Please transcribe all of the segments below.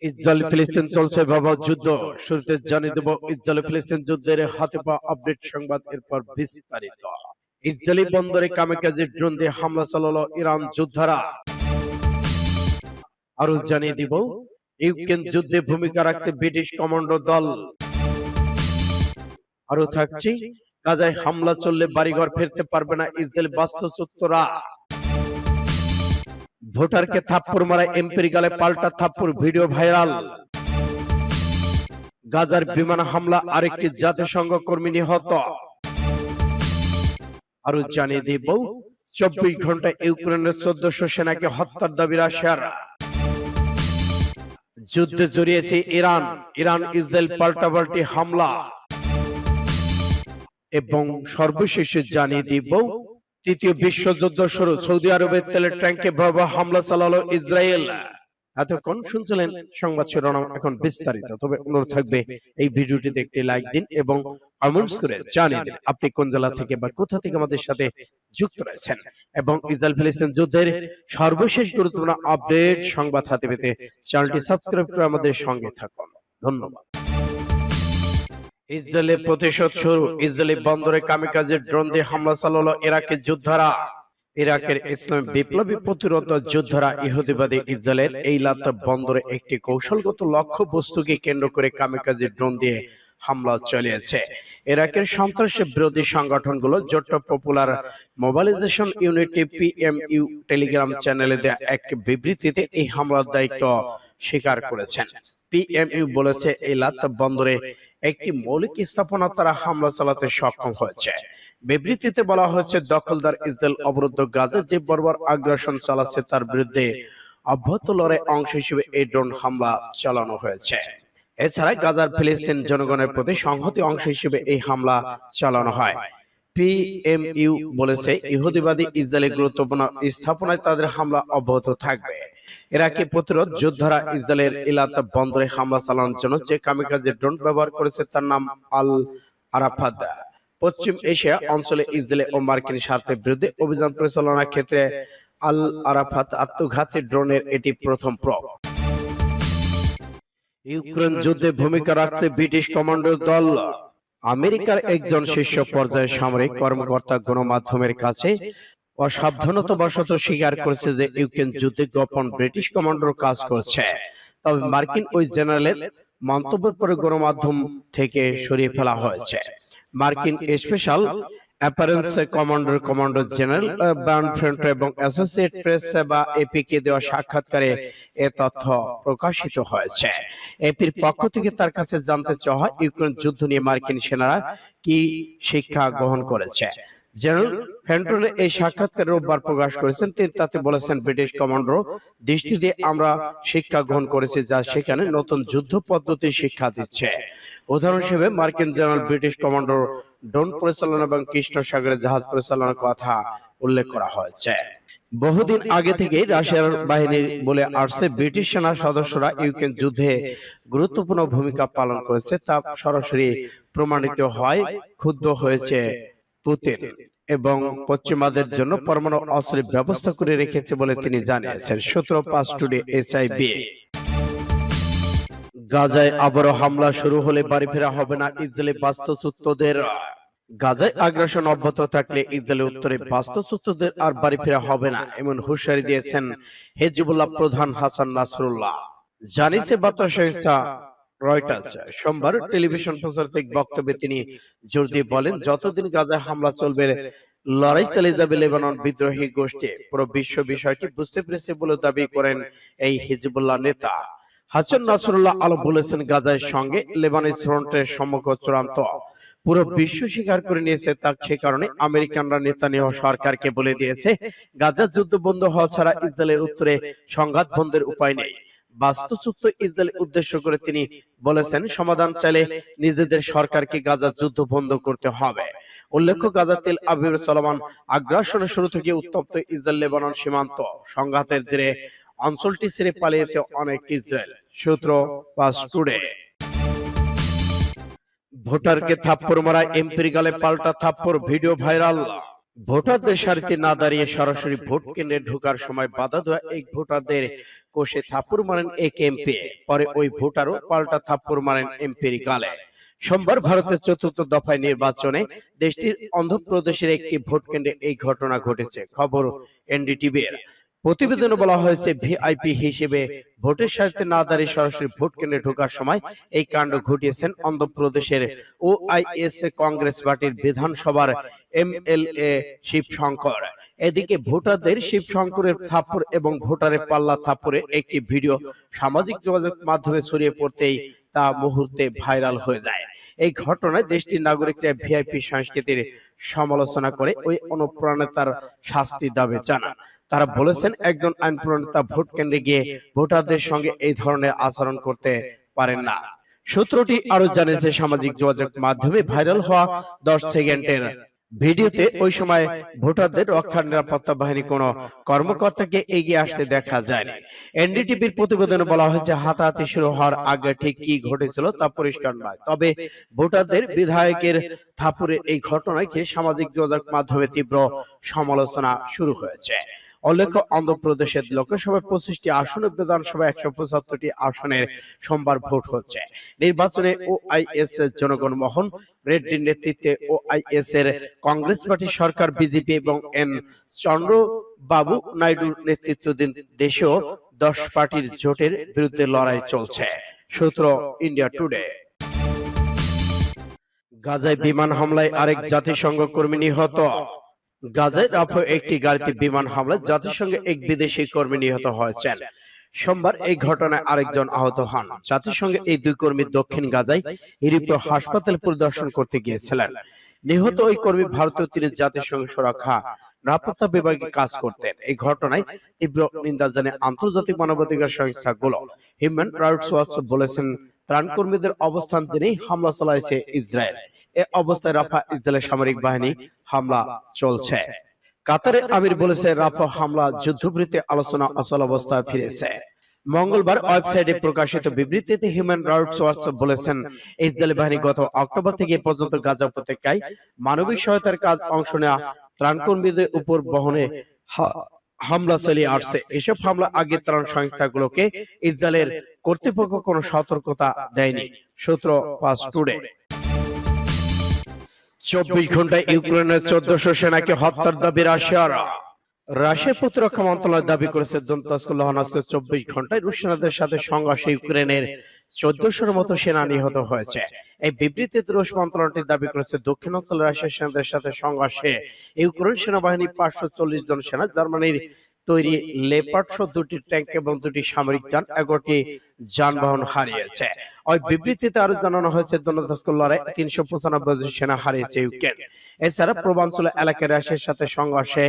Israel ফিলিস্তিন চলছে ভয়াবহ যুদ্ধ। শুরুতে জানিয়ে দেব ইসরায়েল ফিলিস্তিন যুদ্ধের হাতে পাওয়া আপডেট সংবাদ, এরপর বিস্তারিত। ইসরায়েলি বন্দরে কামিকাজি ড্রোন দিয়ে হামলা চালালো ইরান যোদ্ধারা। আরো জানিয়ে দিব ইউক্রেন যুদ্ধে ভূমিকা রাখছে ব্রিটিশ কমান্ডো দল। আরো থাকছে গাজায় হামলা চললে বাড়িঘর ফিরতে পারবে না ইসরায়েল বাস্তুচ্যুতরা। ভোটারকে থাপ্পড় মারায় এমপির গালে পাল্টা থাপ্পড়, ভিডিও ভাইরাল। গাজার বিমান হামলা আরেকটি জাতিসংঘ কর্মী নিহত। আরো জানিয়ে দিব 24 ঘন্টায় ইউক্রেনের 1400 সেনাকে হত্যার দাবি রাশিয়ার। যুদ্ধে জড়িয়েছে ইরান, ইসরায়েল পাল্টাপাল্টি হামলা। এবং সর্বশেষে জানিয়ে দিব তৃতীয় বিশ্বযুদ্ধ শুরু, সৌদি আরবের তেলের ট্যাঙ্কে ভয়াবহ হামলা চালালো ইসরায়েল। এতক্ষণ শুনছিলেন সংবাদ শিরোনাম, এখন বিস্তারিত। তবে অনুরোধ থাকবে এই ভিডিওটিতে একটি লাইক দিন এবং কমেন্টস করে জানিয়ে দিন আপনি কোন জেলা থেকে বা কোথা থেকে আমাদের সাথে যুক্ত রয়েছেন। এবং ইসরায়েল ফিলিস্তিন যুদ্ধের সর্বশেষ গুরুত্বপূর্ণ আপডেট সংবাদ হাতে পেতে চ্যানেলটি সাবস্ক্রাইব করে আমাদের সঙ্গে থাকুন। ধন্যবাদ। ইসরায়েলের প্রতিশোধ শুরু, ইসরায়েলি বন্দরে কামিকাজি ড্রোন দিয়ে হামলা চালালো ইরাকের যোদ্ধারা। ইরাকের ইসলাম বিপ্লবী প্রতিরোধ যোদ্ধারা ইহুদিবাদী ইসরায়েলের এইলাত বন্দরে একটি কৌশলগত লক্ষ্য বস্তুকে কেন্দ্র করে কামিকাজি ড্রোন দিয়ে হামলা চালিয়েছে। ইরাকের সন্ত্রাস বিরোধী সংগঠনগুলো জোট popular mobilisation unity PMU Telegram চ্যানেলে দেয়া এক বিবৃতিতে এই হামলার দায়িত্ব স্বীকার করেছেন। পিএমইউ বলেছে এইলাত বন্দরে একটি মৌলিক স্থাপনা তারা হামলা চালাতে সক্ষম হয়েছে। বিবৃতিতে বলা হয়েছে দখলদার ইসরায়েল অবরুদ্ধ গাজা যে বর্বর আগ্রাসন চালাচ্ছে তার বিরুদ্ধে অব্যাহত লড়াই অংশ হিসেবে এই ড্রোন হামলা চালানো হয়েছে। এছাড়া গাজার ফিলিস্তিন জনগণের প্রতি সংহতি অংশ হিসেবে এই হামলা চালানো হয়। পিএমইউ বলেছে ইহুদিবাদী ইসরায়েলের গুরুত্বপূর্ণ স্থাপনায় তাদের হামলা অব্যাহত থাকবে। ইরাকি প্রতিরোধ যোদ্ধারা ইসরায়েলের ইলাত বন্দরে হামলা চালানোর জন্য যে কামিকাজি ড্রোন ব্যবহার করেছে তার নাম আল আরাফাত। পশ্চিম এশিয়া অঞ্চলে ইসরায়েল ও মার্কিন স্বার্থের বিরুদ্ধে অভিযান পরিচালনার ক্ষেত্রে আল আরাফাত আত্মঘাতী ড্রোনের এটি প্রথম প্রয়োগ। ইউক্রেন যুদ্ধে ভূমিকা রাখছে ব্রিটিশ কমান্ডো দল। আমেরিকার একজন শীর্ষ পর্যায়ের সামরিক কর্মকর্তা গণমাধ্যমের কাছে অসাবধানতাবশত স্বীকার করেছে যে ইউক্রেন যুদ্ধে গোপন ব্রিটিশ কমান্ডোর কাজ করছে। তবে মার্কিন ওই জেনারেলের মন্তব্যের পরে গণমাধ্যম থেকে সরিয়ে ফেলা হয়েছে। মার্কিন স্পেশাল অ্যাপারেন্স কমান্ডো জেনারেল বার্নফ্রন্ট এবং অ্যাসোসিয়েট প্রেস বা এপি কে দেওয়া সাক্ষাৎকারে এ তথ্য প্রকাশিত হয়েছে। এপির পক্ষ থেকে তার কাছে জানতে চাওয়া হয় ইউক্রেন যুদ্ধ নিয়ে মার্কিন সেনারা কি শিক্ষা গ্রহণ করেছে। জেনারেল ফেন্টনের এই সাক্ষাৎকার রোববার প্রকাশ করেছেন। তিনি তাতে বলেছেন ব্রিটিশ কমান্ডো দৃষ্টি দিয়ে আমরা শিক্ষা গ্রহণ করেছি যা সেখানে নতুন যুদ্ধ পদ্ধতি শিক্ষা দিচ্ছে। উদাহরণ হিসেবে মার্কিন জেনারেল ব্রিটিশ কমান্ডোর ড্রোন পরিচালনা এবং কৃষ্ণ সাগরে জাহাজ পরিচালনার কথা উল্লেখ করা হয়েছে। বহুদিন আগে থেকে রাশিয়ার বাহিনী বলে আসছে ব্রিটিশ সেনা সদস্যরা ইউক্রেন যুদ্ধে গুরুত্বপূর্ণ ভূমিকা পালন করেছে, তা সরাসরি প্রমাণিত হয়। ক্ষুব্ধ হয়েছে পুতিন এবং পশ্চিমাদের জন্য পরমাণু অস্ত্রের ব্যবস্থা করে রেখেছে বলে তিনি জানিয়েছেন। সূত্র 5 টুডে HIB। গাজায় আবারও হামলা শুরু হলে বাড়ি ফেরা হবে না ইসরায়েলি বাস্তুচ্যুতদের। গাজায় আগ্রাসন অব্যাহত থাকলে ইসরায়েলের উত্তরে বাস্তুচ্যুতদের আর বাড়ি ফেরা হবে না, এমন হুঁশিয়ারি দিয়েছেন হিজবুল্লাহ প্রধান হাসান নাসরুল্লাহ। জানিয়েছে বার্তা সংস্থা রয়টার্স। সোমবার টেলিভিশন প্রচারিত বক্তব্যে তিনি জোর দিয়ে বলেন, যতদিন গাজায় হামলা চলবে লড়াই চালিয়ে যাবে লেবানন বিদ্রোহী গোষ্ঠী। পুরো বিশ্ব বিষয়টি বুঝতে পেরেছে বলে দাবি করেন এই হিজবুল্লাহ নেতা। হাসান নাসরুল্লাহ আলো বলেছেন, গাজার সঙ্গে লেবানন ফ্রন্টের সম্মুখ চূড়ান্ত পুরো বিশ্ব স্বীকার করে নিয়েছে। তার সে কারণে আমেরিকানরা নেতানিয়াহু সরকারকে বলে দিয়েছে গাজার যুদ্ধ বন্ধ হওয়া ছাড়া ইসরায়েলের উত্তরে সংঘাত বন্ধের উপায় নেই। বাস্তুচ্যুত ইসরায়েল উদ্দেশ্য করে তিনি বলেছেন, সমাধান চাইলে নিজেদের সরকারকে গাজার যুদ্ধ বন্ধ করতে হবে। উল্লেখ্য, গাজা তেল আবিবে চলমান আগ্রাসনের শুরু থেকে উত্তপ্ত ইসরায়েল লেবানন সীমান্ত সংঘাতের জেরে অঞ্চলটি ছেড়ে পালিয়েছে অনেক ইসরায়েল। সূত্র 5 টুডে। ভোটারকে থাপ্পড় মারা এমপির গালে পাল্টা থাপ্পড়, ভিডিও ভাইরাল। ভোটারদের সারিতে না দাঁড়িয়ে সরাসরি ভোট কেন্দ্রে ঢোকার সময় বাধা দেওয়া এক ভোটারদের কোষে থাপ্পড় মারেন এক এমপি। পরে ওই ভোটারও পাল্টা থাপ্পড় মারেন এমপির গালে। সোমবার ভারতের চতুর্থ দফায় নির্বাচনে দেশটির অন্ধ্রপ্রদেশের একটি ভোট কেন্দ্রে এই ঘটনা ঘটেছে। খবর এনডিটিভির। প্রতিবেদনে বলা হয়েছে, ভিআইপি হিসেবে ভোটের সারিতে না দাঁড়িয়ে সরাসরি ভোট কেন্দ্রে ঢোকার সময় এই কাণ্ড ঘটিয়েছেন অন্ধ্রপ্রদেশের ওআইএস কংগ্রেস পার্টির বিধানসভার এমএলএ শিবশঙ্কর। এদিকে ভোটারদের শিবশঙ্করের থাপ্পড় এবং ভোটারের পাল্লা থাপ্পড়ের একটি ভিডিও সামাজিক যোগাযোগ মাধ্যমে ছড়িয়ে পড়তেই তা মুহূর্তে ভাইরাল হয়ে যায়। এই ঘটনায় দেশটির নাগরিকরা ভিআইপি সংস্কৃতির সমালোচনা করে ওই অনুপ্রেরণার শাস্তি দাবি জানান। তারা বলেছেন, একজন আইন প্রণেতা ভোট কেন্দ্রে গিয়ে ভোটারদের সঙ্গে এই ধরনের আচরণ করতে পারেন না। সূত্রটি আরো জানিয়েছে, সামাজিক যোগাযোগ মাধ্যমে ভাইরাল হওয়া 10 সেকেন্ডের ভিডিওতে ওই সময় ভোটারদের রক্ষা নিরাপত্তা বাহিনী কোন কর্মকর্তাকে এগিয়ে আসতে দেখা যায়নি। এনডিটিভির প্রতিবেদনে বলা হয়েছে, হাতাহাতি শুরু হওয়ার আগে ঠিক কি ঘটেছিল তা পরিষ্কার নয়। তবে ভোটারদের বিধায়কের থাপ্পড়ের এই ঘটনায় ঘিরে সামাজিক যোগাযোগ মাধ্যমে তীব্র সমালোচনা শুরু হয়েছে। উল্লেখ্য, অন্ধ্রপ্রদেশের লোকসভায় 25টি আসন, বিধানসভায় 175টি আসনের সোমবার ভোট হচ্ছে। নির্বাচনে ওআইএস এর জনগণ মোহন রেড্ডির নেতৃত্বে ওআইএস এর কংগ্রেস পার্টি সরকার, বিজেপি এবং এন চন্দ্রবাবু নাইডুর নেতৃত্বাধীন দেশেও 10 পার্টির জোটের বিরুদ্ধে লড়াই চলছে। সূত্র ইন্ডিয়া টুডে। গাজায় বিমান হামলায় আরেক জাতিসংঘ কর্মী নিহত। গাজায় রাফা একটি গাড়িতে বিমান হামলায় জাতিসংঘের এক বিদেশি কর্মী নিহত হয়েছেন। সোমবার এই ঘটনায় আরেকজন আহত হন। জাতিসংঘের এই দুই কর্মী দক্ষিণ গাজায় ইরিপ্রো হাসপাতাল পরিদর্শন করতে গিয়েছিলেন। নিহত ওই কর্মী ভারতীয়, তিনি জাতিসংঘ সুরক্ষা নিরাপত্তা বিভাগে কাজ করতেন। এই ঘটনায় তীব্র নিন্দা জানিয়ে আন্তর্জাতিক মানবাধিকার সংস্থাগুলো হিউম্যান রাইটস ওয়াচ বলেছেন, ত্রাণকর্মীদের অবস্থান জেনেই হামলা চালাইছে ইসরায়েল। এ অবস্থায় রাফা ইসরায়েলের সামরিক বাহিনী হামলা চলছে। কাতারের আমির বলেছে, রাফা হামলা যুদ্ধবৃত্তি আলোচনা অচল অবস্থায় ফিরেছে। মঙ্গলবার ওয়েবসাইটে প্রকাশিত বিবৃতিতে হিউম্যান রাইটস ওয়াচ বলেছেন, ইসরায়েলি বাহিনী গত অক্টোবর থেকে এ পর্যন্ত গাজা উপত্যকায় মানবিক সহায়তার কাজ অংশ নেওয়া ত্রাণকর্মীদের উপর বহনে হামলা চালিয়ে আসছে। এসব হামলা আগে ত্রাণ সংস্থাগুলোকে ইসরায়েলের কর্তৃপক্ষ কোনো সতর্কতা দেয়নি। সূত্র ফাস্ট টুডে। 24 ঘন্টায় ইউক্রেনের 1400 সেনাকে হত্যার দাবি রাশিয়ার। রাশিয়ার প্রতিরক্ষা মন্ত্রণালয় দাবি করেছে, দন্তস্ক লুহানস্কে 24 ঘন্টায় রুশ সেনাদের সাথে সংঘর্ষে ইউক্রেনের 1400-এর মতো সেনা নিহত হয়েছে। এই বিবৃতিতে রুশ মন্ত্রণালয়টি দাবি করেছে, দক্ষিণাঞ্চল রাশিয়ার সেনাদের সাথে সংঘর্ষে ইউক্রেন সেনাবাহিনী 540 জন সেনা, জার্মানির তৈরি লেপার্ড 2টি ট্যাঙ্ক এবং 2টি সামরিক যান, 11টি যানবাহন হারিয়েছে। ওই বিবৃতিতে আরো জানানো হয়েছে, দন্তস্ক লড়াই 395 জন সেনা হারিয়েছে ইউক্রেন। এছাড়া পূর্বাঞ্চল এলাকায় রাশিয়ার সাথে সংঘর্ষে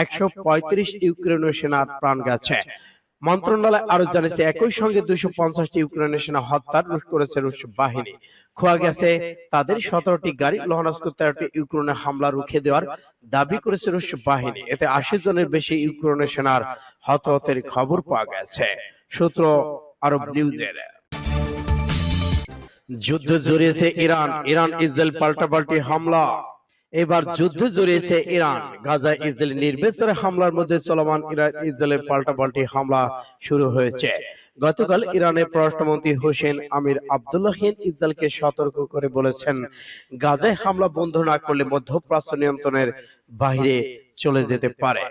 135 ইউক্রেনীয় সেনার প্রাণ গেছে। মন্ত্রণালয় আরো জানিয়েছে, একই সঙ্গে 250টি ইউক্রেনের সেনা হত্যার করেছে রুশ বাহিনী। খোয়া গেছে তাদের 17টি গাড়ি। লুহানস্ক 13টি ইউক্রেনের হামলা রুখে দেওয়ার দাবি করেছে রুশ বাহিনী। এতে 80 জনের বেশি ইউক্রেনের সেনার হতাহতের খবর পাওয়া গেছে। সূত্র আরব নিউজের। যুদ্ধে জড়িয়েছে ইরান। ইরান ইসরায়েল পাল্টাপাল্টি হামলা। এবার যুদ্ধে জড়িয়েছে ইরান। গাজায় ইসরায়েলি নির্বিচারে হামলার মধ্যে চলমান ইসরায়েলের পাল্টাপাল্টি হামলা শুরু হয়েছে। গতকাল ইরানের পররাষ্ট্রমন্ত্রী হোসেন আমির আব্দুল্লাহিয়ান ইসরায়েলকে সতর্ক করে বলেছেন, গাজায় হামলা বন্ধ না করলে মধ্যপ্রাচ্য নিয়ন্ত্রণের বাইরে চলে যেতে পারে।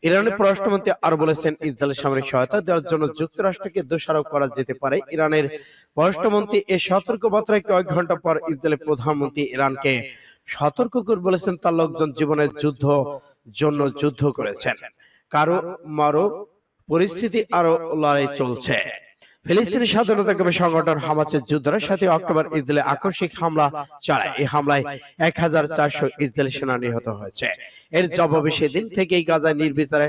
ইরানের পররাষ্ট্রমন্ত্রী আরো বলেছেন, ইসরায়েলের সামরিক সহায়তা দেওয়ার জন্য যুক্তরাষ্ট্রকে দোষারোপ করা যেতে পারে। ইরানের পররাষ্ট্রমন্ত্রী এই সতর্কবার্তায় কয়েক ঘন্টা পর ইসরায়েলের প্রধানমন্ত্রী ইরানকে সতর্ক করে বলেছেন, তার লোকজন জীবনের জন্য যুদ্ধ করেছেন। কারো মারো পরিস্থিতি আরো লড়াই চলছে। ফিলিস্তিনি স্বাধীনতাকামী সংগঠন হামাসের যোদ্ধারা 7 অক্টোবর ইসরায়েলে আকস্মিক হামলা চালায়। এই হামলায় 1400 ইসরায়েলি সেনা নিহত হয়েছে। এর জবাবে সেদিন থেকেই গাজায় নির্বিচারে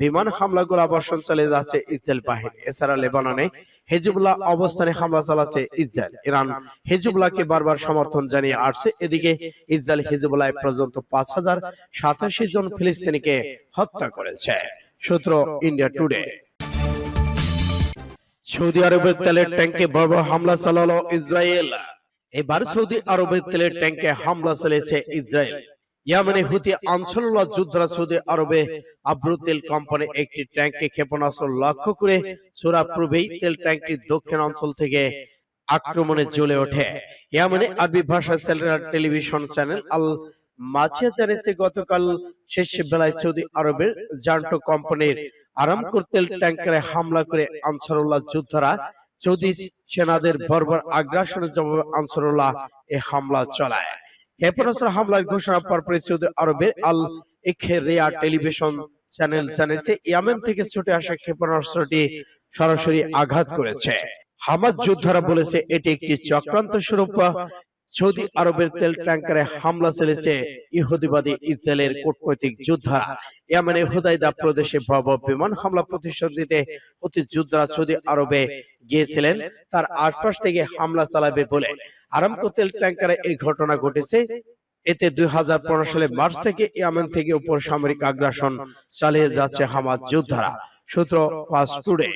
বিমান হামলা, গোলাবর্ষণ চালিয়ে যাচ্ছে ইসরায়েল বাহিনী। এছাড়া লেবাননে হিজবুল্লাহ অবস্থানে হামলা চালাচ্ছে ইসরায়েল। ইরান হিজবুল্লাহকে বারবার সমর্থন জানিয়ে আসছে। এদিকে ইসরায়েল হিজবুল্লাহ পর্যন্ত 5087 জন ফিলিস্তিনিকে হত্যা করেছে। সূত্র ইন্ডিয়া টুডে। সৌদি আরবের তেলের ট্যাঙ্কে বড় হামলা চালালো ইসরায়েল। এবার সৌদি আরবের তেলের ট্যাঙ্কে হামলা চালিয়েছে ইসরায়েল। ইয়েমেনে হুতি আনসারুল্লাহ যোদ্ধারা সৌদি আরবে আব্রু তেল কোম্পানি একটি ট্যাঙ্কে ক্ষেপণাস্ত্র লক্ষ্য করে ছোড়া পূর্বেই তেল ট্যাঙ্কটি দক্ষিণ অঞ্চল থেকে আক্রমণে জ্বলে ওঠে। ইয়েমেনে আরবি ভাষায় সেলুলার টেলিভিশন চ্যানেল আল মাছিয়া জানিয়েছে গতকাল শেষ বেলায় সৌদি আরবের জান্টো কোম্পানির আরামকোর তেল ট্যাঙ্কারে হামলা করে আনসারুল্লাহ যোদ্ধারা সৌদি সেনাদের বর্বর আগ্রাসনের জবাবে আনসারুল্লাহ এ হামলা চালায়। ক্ষেপণাস্ত্র হামলার ঘোষণা পরপরই সৌদি আরবের আল ইখরিয়া টেলিভিশন চ্যানেল জানিয়েছে ইয়েমেন থেকে ছুটে আসা ক্ষেপণাস্ত্রটি সরাসরি আঘাত করেছে। হামাস যোদ্ধারা বলেছে এটি একটি চক্রান্ত স্বরূপ সৌদি আরবের তেল ট্যাঙ্কারে হামলা চালিয়েছে ইহুদিবাদী ইসরায়েলের কূটনৈতিক যোদ্ধারা। ইয়েমেনের হুদাইদা প্রদেশে ভয়াবহ বিমান হামলা প্রতিশোধ নিতে হুতি যোদ্ধারা সৌদি আরবে গিয়েছিলেন তার আশপাশ থেকে হামলা চালাবে বলে। আরামকো তেল ট্যাঙ্কারে এই ঘটনা ঘটেছে। এতে 2015 সালে মার্চ থেকে ইয়েমেন থেকে উপর সামরিক আগ্রাসন চালিয়ে যাচ্ছে হামাস যোদ্ধারা। সূত্র ফাস্ট টুডে।